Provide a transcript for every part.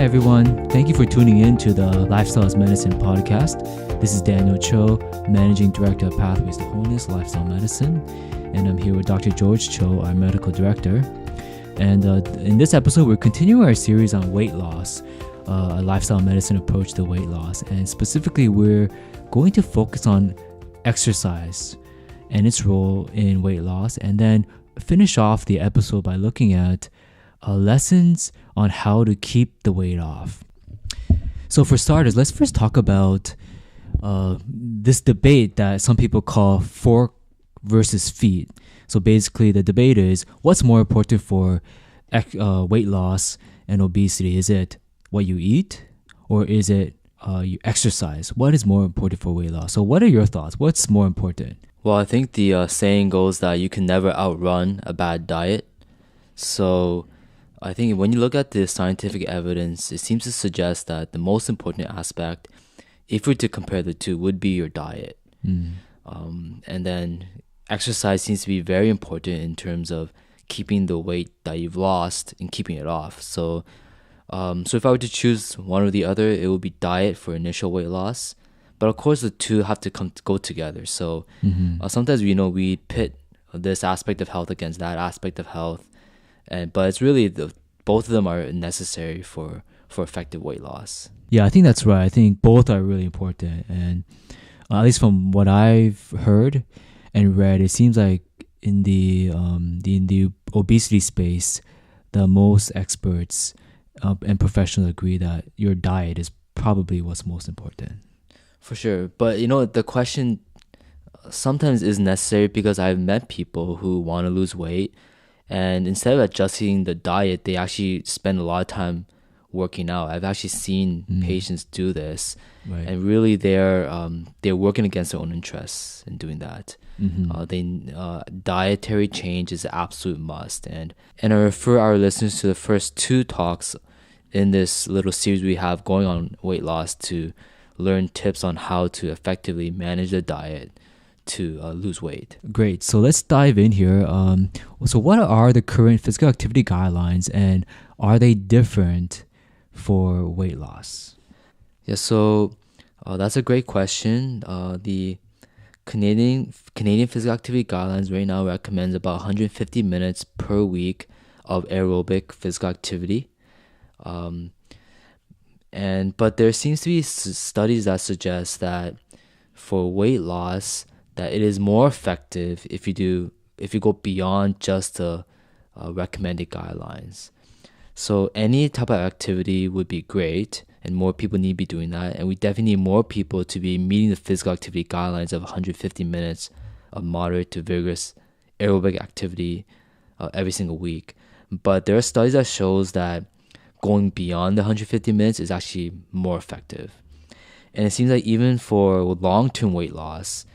everyone. Thank you for tuning in to the Lifestyle is Medicine podcast. This is Daniel Cho, Managing Director of Pathways to Wholeness Lifestyle Medicine. And I'm here with Dr. George Cho, our Medical Director. And in this episode, we're continuing our series on weight loss, a lifestyle medicine approach to weight loss. And specifically, we're going to focus on exercise and its role in weight loss, and then finish off the episode by looking at lessons on how to keep the weight off. So for starters, let's first talk about this debate that some people call fork versus feet. So basically the debate is, what's more important for weight loss and obesity? Is it what you eat, or is it you exercise? What is more important for weight loss? So what are your thoughts? What's more important? Well, I think the saying goes that you can never outrun a bad diet. So I think when you look at the scientific evidence, it seems to suggest that the most important aspect, if we were to compare the two, would be your diet. And then exercise seems to be very important in terms of keeping the weight that you've lost and keeping it off. So if I were to choose one or the other, it would be diet for initial weight loss. But of course, the two have to go together. So sometimes we pit this aspect of health against that aspect of health. But it's really both of them are necessary for effective weight loss. Yeah, I think that's right. I think both are really important. And at least from what I've heard and read, it seems like in the obesity space, the most experts and professionals agree that your diet is probably what's most important. For sure. But the question sometimes is necessary, because I've met people who want to lose weight, and instead of adjusting the diet, they actually spend a lot of time working out. I've actually seen patients do this, right. And really they're working against their own interests in doing that. Dietary change is an absolute must. And I refer our listeners to the first two talks in this little series we have going on weight loss to learn tips on how to effectively manage the diet to lose weight. Great. So let's dive in here. So what are the current physical activity guidelines, and are they different for weight loss? Yeah, so that's a great question. The Canadian physical activity guidelines right now recommends about 150 minutes per week of aerobic physical activity. But there seems to be studies that suggest that for weight loss, that it is more effective if you go beyond just the recommended guidelines. So any type of activity would be great, and more people need to be doing that. And we definitely need more people to be meeting the physical activity guidelines of 150 minutes of moderate to vigorous aerobic activity every single week. But there are studies that shows that going beyond the 150 minutes is actually more effective. And it seems like even for long-term weight loss,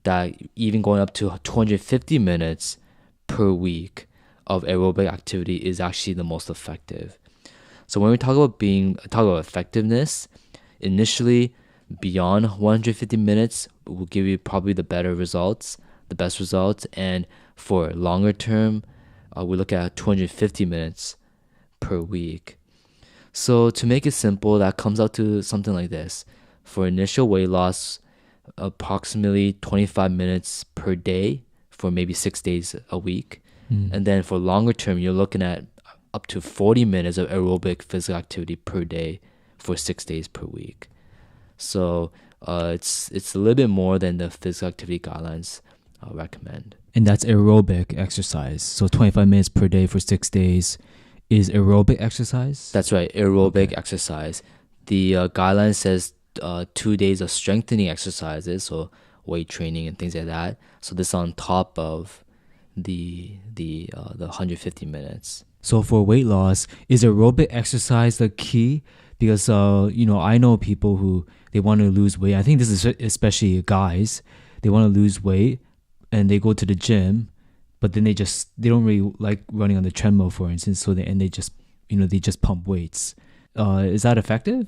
that even going up to 250 minutes per week of aerobic activity is actually the most effective. So when we talk about effectiveness, initially beyond 150 minutes will give you probably the best results. And for longer term, we look at 250 minutes per week. So to make it simple, that comes out to something like this. For initial weight loss, approximately 25 minutes per day for maybe 6 days a week. And then for longer term, you're looking at up to 40 minutes of aerobic physical activity per day for 6 days per week. So it's a little bit more than the physical activity guidelines recommend. And that's aerobic exercise. So 25 minutes per day for 6 days is aerobic exercise? That's right, aerobic exercise. The guideline says 2 days of strengthening exercises, so weight training and things like that. So this is on top of the 150 minutes. So for weight loss, is aerobic exercise the key? Because I know people who they want to lose weight. I think this is especially guys. They want to lose weight and they go to the gym, but then they don't really like running on the treadmill, for instance. So they just pump weights. Is that effective?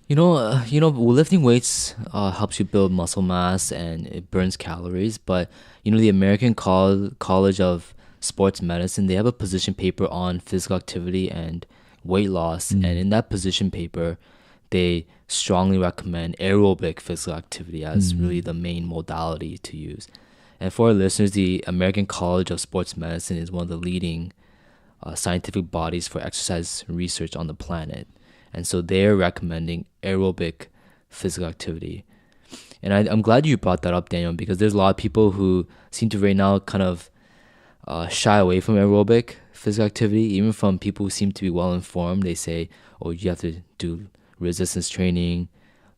Lifting weights helps you build muscle mass and it burns calories. But, the American College of Sports Medicine, they have a position paper on physical activity and weight loss, and in that position paper, they strongly recommend aerobic physical activity as really the main modality to use. And for our listeners, the American College of Sports Medicine is one of the leading scientific bodies for exercise research on the planet. And so they're recommending aerobic physical activity. And I'm glad you brought that up, Daniel, because there's a lot of people who seem to right now kind of shy away from aerobic physical activity. Even from people who seem to be well informed, they say, oh, you have to do resistance training,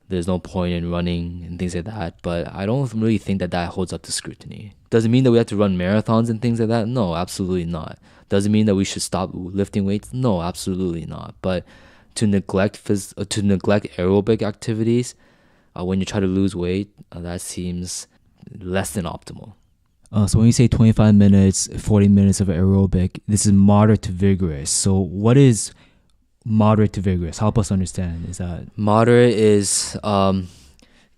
there's no point in running and things like that. But I don't really think that holds up to scrutiny. Does it mean that we have to run marathons and things like that? No, absolutely not. Does it mean that we should stop lifting weights? No, absolutely not. But to neglect aerobic activities when you try to lose weight, that seems less than optimal. So when you say 25 minutes, 40 minutes of aerobic, this is moderate to vigorous. So what is moderate to vigorous? Help us understand. Is that moderate is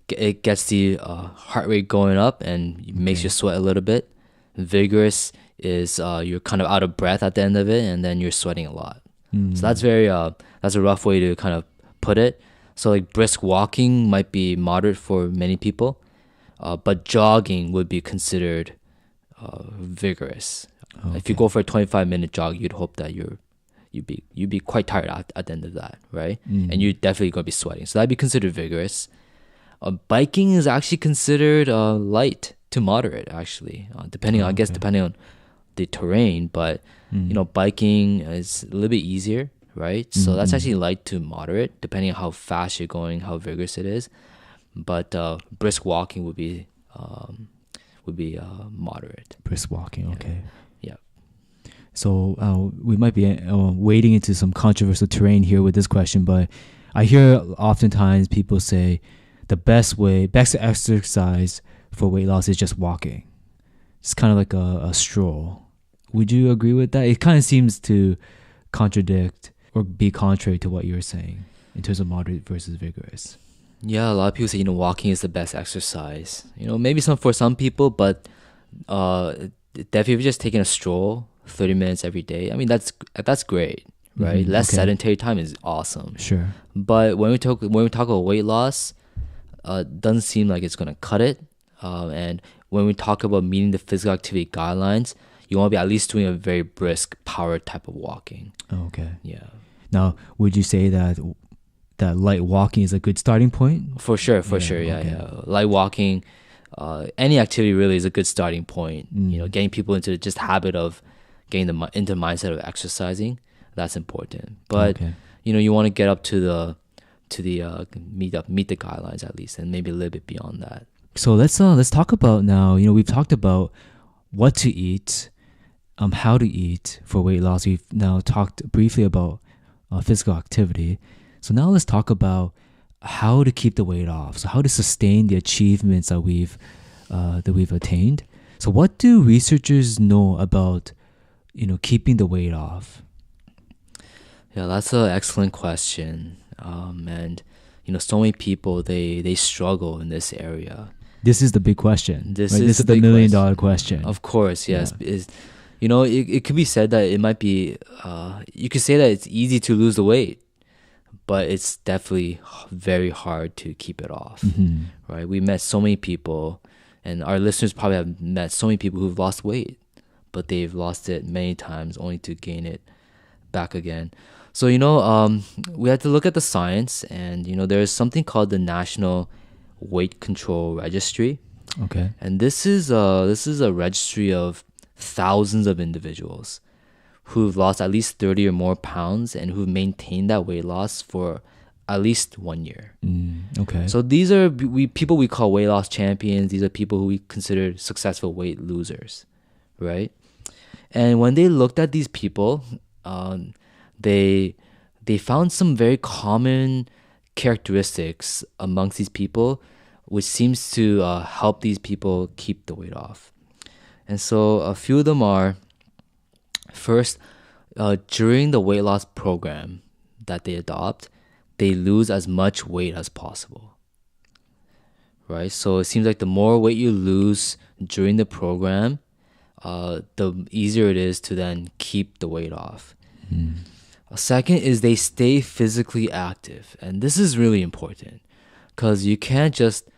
it gets the heart rate going up and makes you sweat a little bit. Vigorous is you're kind of out of breath at the end of it, and then you're sweating a lot. So that's that's a rough way to kind of put it. So like brisk walking might be moderate for many people, but jogging would be considered vigorous. Okay. If you go for a 25-minute jog, you'd hope that you'd be quite tired at the end of that, right? And you're definitely going to be sweating. So that'd be considered vigorous. Biking is actually considered light to moderate, actually, depending on the terrain. But biking is a little bit easier, right? So that's actually light to moderate, depending on how fast you're going, how vigorous it is. But brisk walking would be moderate. Brisk walking, okay. Yeah. So we might be wading into some controversial terrain here with this question, but I hear oftentimes people say the best exercise for weight loss is just walking. It's kind of like a stroll. Would you agree with that? It kind of seems to contradict or be contrary to what you're saying in terms of moderate versus vigorous. Yeah, a lot of people say, walking is the best exercise. Maybe for some people, but definitely if you're just taking a stroll 30 minutes every day, I mean, that's great, right? Less sedentary time is awesome. Sure. But when we talk about weight loss, doesn't seem like it's going to cut it. And when we talk about meeting the physical activity guidelines, you want to be at least doing a very brisk power type of walking. Okay. Yeah. Now, would you say that light walking is a good starting point? For sure. Yeah. Light walking, any activity really is a good starting point. Getting people into just habit of getting them into the mindset of exercising, that's important. But you want to get up to the meet the guidelines at least, and maybe a little bit beyond that. So let's talk about now. We've talked about what to eat, how to eat for weight loss. We've now talked briefly about physical activity. So now let's talk about how to keep the weight off. So how to sustain the achievements that we've attained. So what do researchers know about keeping the weight off? Yeah, that's an excellent question. And so many people they struggle in this area. This is the big question. This right? is the $1 million question. Of course, yes. Yeah. It could be said that it might be. You could say that it's easy to lose the weight, but it's definitely very hard to keep it off. Right? We met so many people, and our listeners probably have met so many people who've lost weight, but they've lost it many times only to gain it back again. So we had to look at the science, and there's something called the National Weight Control Registry. Okay. And this is a registry of thousands of individuals who've lost at least 30 or more pounds and who've maintained that weight loss for at least 1 year. Okay. So these are people we call weight loss champions. These are people who we consider successful weight losers, right? And when they looked at these people, they found some very common characteristics amongst these people, which seems to help these people keep the weight off. And so a few of them are, first, during the weight loss program that they adopt, they lose as much weight as possible. Right? So it seems like the more weight you lose during the program, the easier it is to then keep the weight off. Second is they stay physically active. And this is really important because you can't just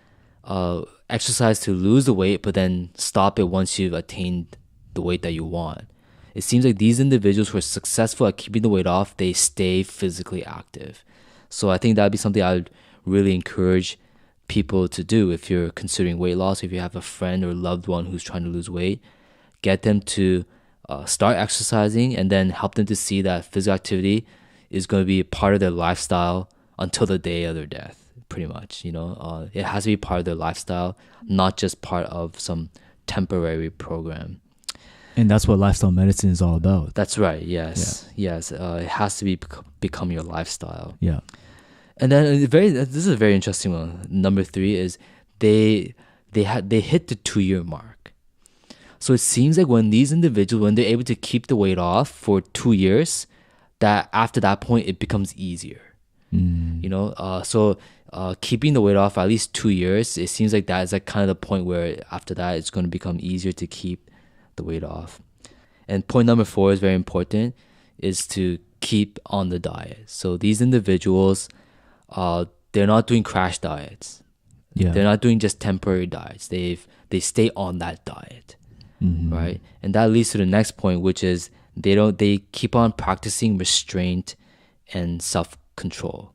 exercise to lose the weight, but then stop it once you've attained the weight that you want. It seems like these individuals who are successful at keeping the weight off, they stay physically active. So I think that'd be something I would really encourage people to do if you're considering weight loss. If you have a friend or loved one who's trying to lose weight, get them to start exercising and then help them to see that physical activity is going to be a part of their lifestyle until the day of their death, pretty much. It has to be part of their lifestyle, not just part of some temporary program. And that's what lifestyle medicine is all about. That's right. Yes. Yeah. Yes. It has to become your lifestyle. Yeah. And then this is a very interesting one. Number 3 is they hit the 2-year mark. So it seems like when these individuals, when they're able to keep the weight off for 2 years, that after that point it becomes easier. So keeping the weight off for at least 2 years, it seems like that is like kind of the point where after that it's going to become easier to keep the weight off. And point number 4 is very important, is to keep on the diet. So these individuals, they're not doing crash diets. Yeah. They're not doing just temporary diets. They stay on that diet, right? And that leads to the next point, which is they keep on practicing restraint and self-control.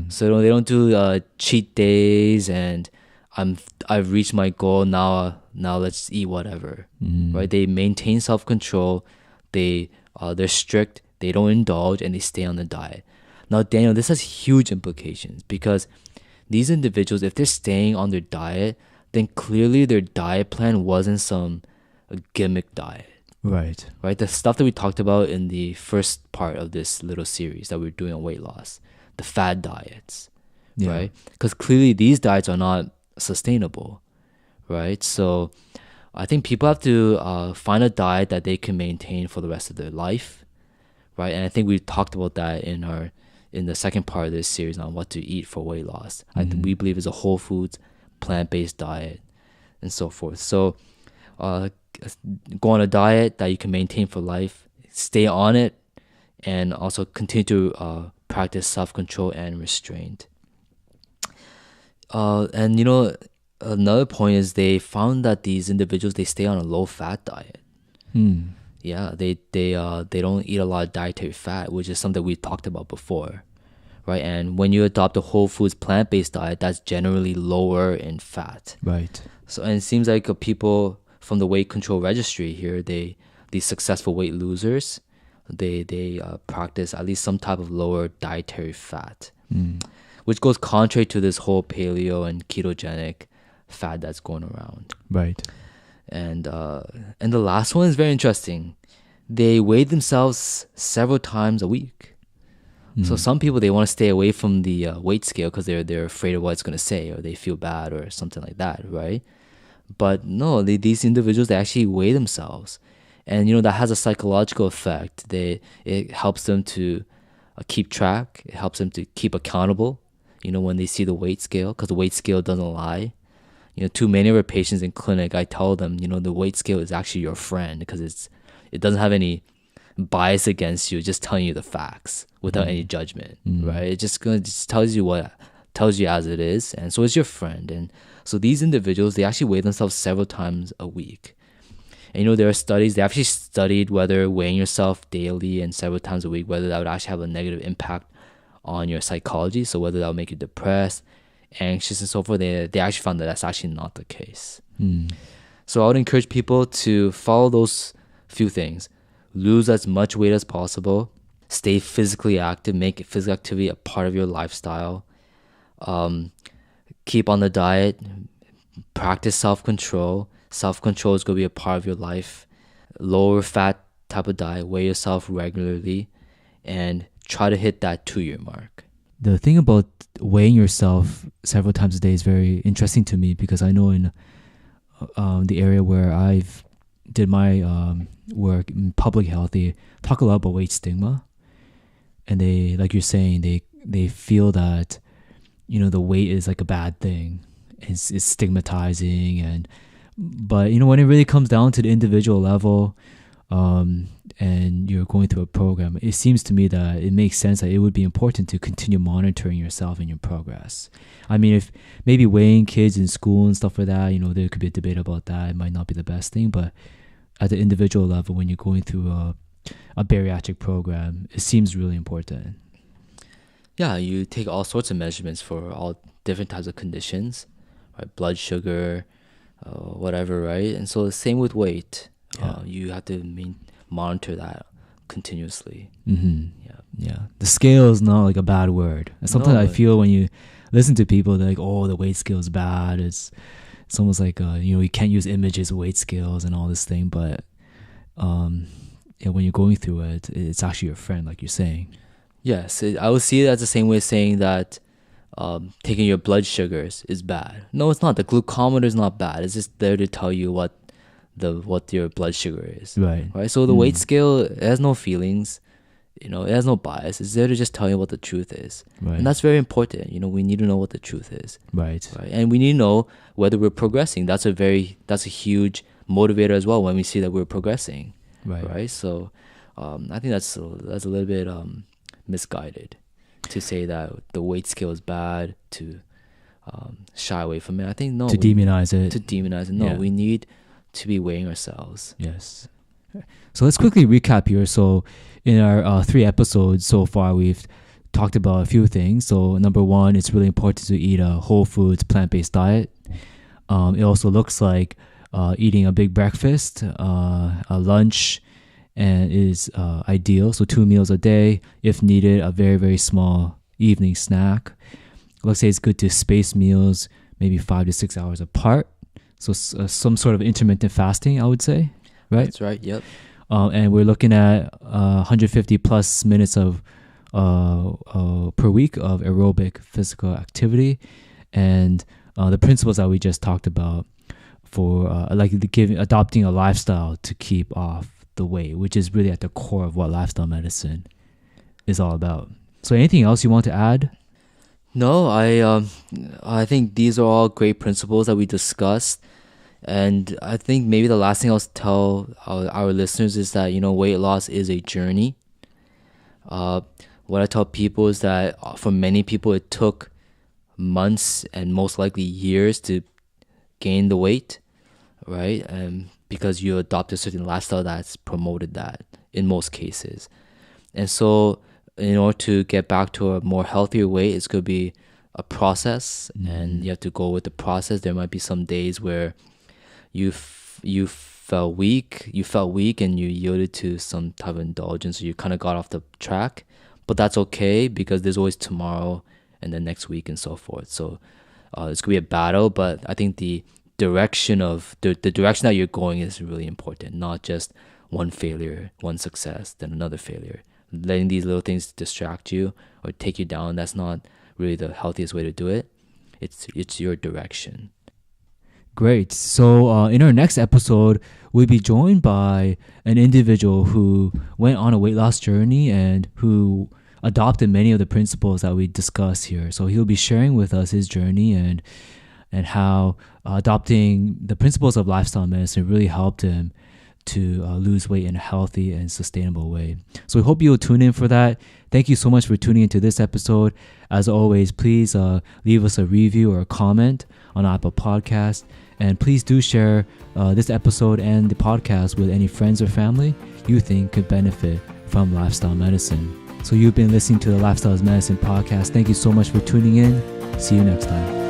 So they don't do cheat days and I've reached my goal, now let's eat whatever, right? They maintain self-control. They're strict. They don't indulge and they stay on the diet. Now, Daniel, this has huge implications because these individuals, if they're staying on their diet, then clearly their diet plan wasn't some gimmick diet. Right. Right? The stuff that we talked about in the first part of this little series that we're doing on weight loss, the fad diets, right? Because clearly these diets are not sustainable, right? So I think people have to find a diet that they can maintain for the rest of their life, right? And I think we talked about that in the second part of this series on what to eat for weight loss. We believe it's a whole foods, plant-based diet, and so forth. So go on a diet that you can maintain for life, stay on it, and also continue to practice self-control and restraint. And another point is they found that these individuals, they stay on a low-fat diet. Yeah, they don't eat a lot of dietary fat, which is something we talked about before, right? And when you adopt a whole foods plant-based diet, that's generally lower in fat. Right. So, and it seems like people from the Weight Control Registry here, these successful weight losers, they practice at least some type of lower dietary fat, which goes contrary to this whole paleo and ketogenic fad that's going around. Right. And the last one is very interesting. They weigh themselves several times a week. So some people, they want to stay away from the weight scale because they're afraid of what it's going to say, or they feel bad or something like that, right? But no, these individuals, they actually weigh themselves. And, that has a psychological effect. It helps them to keep track. It helps them to keep accountable, when they see the weight scale, because the weight scale doesn't lie. To many of our patients in clinic, I tell them, the weight scale is actually your friend because it doesn't have any bias against you, just telling you the facts without any judgment, right? It just tells you as it is, and so it's your friend. And so these individuals, they actually weigh themselves several times a week. And there are studies, they actually studied whether weighing yourself daily and several times a week, whether that would actually have a negative impact on your psychology, so whether that would make you depressed, anxious, and so forth. They actually found that that's actually not the case. So I would encourage people to follow those few things. Lose as much weight as possible, stay physically active, make physical activity a part of your lifestyle, keep on the diet, practice self-control. Self-control is going to be a part of your life. Lower fat type of diet, weigh yourself regularly, and try to hit that 2-year mark. The thing about weighing yourself several times a day is very interesting to me because I know in the area where I've did my work in public health, they talk a lot about weight stigma, and they, like you're saying, they feel that the weight is like a bad thing. It's stigmatizing, but when it really comes down to the individual level, and you're going through a program, it seems to me that it makes sense that it would be important to continue monitoring yourself and your progress. I mean, if maybe weighing kids in school and stuff like that, there could be a debate about that. It might not be the best thing, but at the individual level, when you're going through a bariatric program, it seems really important. Yeah, you take all sorts of measurements for all different types of conditions, right? Blood sugar, whatever, right? And so the same with weight. You have to monitor that continuously. Yeah. The scale is not like a bad word. Sometimes I feel when you listen to people, they're like, oh, the weight scale is bad. It's almost like, you can't use images of weight scales and all this thing. But when you're going through it, it's actually your friend, like you're saying. Yes, I would see it as the same way as saying that taking your blood sugars is bad. No, it's not. The glucometer is not bad. It's just there to tell you what your blood sugar is. Right. So the weight scale, it has no feelings. It has no bias. It's there to just tell you what the truth is. Right. And that's very important. We need to know what the truth is. Right. And we need to know whether we're progressing. That's a huge motivator as well when we see that we're progressing. Right. So I think that's a little bit misguided to say that the weight scale is bad, to shy away from it. I think no. To demonize it. No, Yeah. we need to be weighing ourselves. Yes. So let's quickly recap here. So in our 3 episodes so far, we've talked about a few things. So number 1, it's really important to eat a whole foods, plant-based diet. It also looks like eating a big breakfast, a lunch, and is ideal. So 2 meals a day. If needed, a very, very small evening snack. Let's say it's good to space meals, maybe 5 to 6 hours apart. So some sort of intermittent fasting, I would say, right? That's right, yep. And we're looking at 150 plus minutes of per week of aerobic physical activity, and the principles that we just talked about for adopting a lifestyle to keep off the weight, which is really at the core of what lifestyle medicine is all about. So anything else you want to add? No, I think these are all great principles that we discussed. And I think maybe the last thing I'll tell our listeners is that, weight loss is a journey. What I tell people is that for many people, it took months and most likely years to gain the weight, right? Because you adopt a certain lifestyle that's promoted that in most cases. And so in order to get back to a more healthier weight, it's going to be a process, and you have to go with the process. There might be some days where you felt weak and you yielded to some type of indulgence, so you kind of got off the track, but that's okay because there's always tomorrow and the next week and so forth. So it's gonna be a battle, but I think the direction that you're going is really important, not just one failure, one success, then another failure. Letting these little things distract you or take you down, that's not really the healthiest way to do it. It's your direction. Great. So in our next episode, we'll be joined by an individual who went on a weight loss journey and who adopted many of the principles that we discussed here. So he'll be sharing with us his journey and how adopting the principles of lifestyle medicine really helped him to lose weight in a healthy and sustainable way. So we hope you'll tune in for that. Thank you so much for tuning into this episode. As always, please leave us a review or a comment on Apple Podcast. And please do share this episode and the podcast with any friends or family you think could benefit from lifestyle medicine. So you've been listening to the Lifestyle is Medicine podcast. Thank you so much for tuning in. See you next time.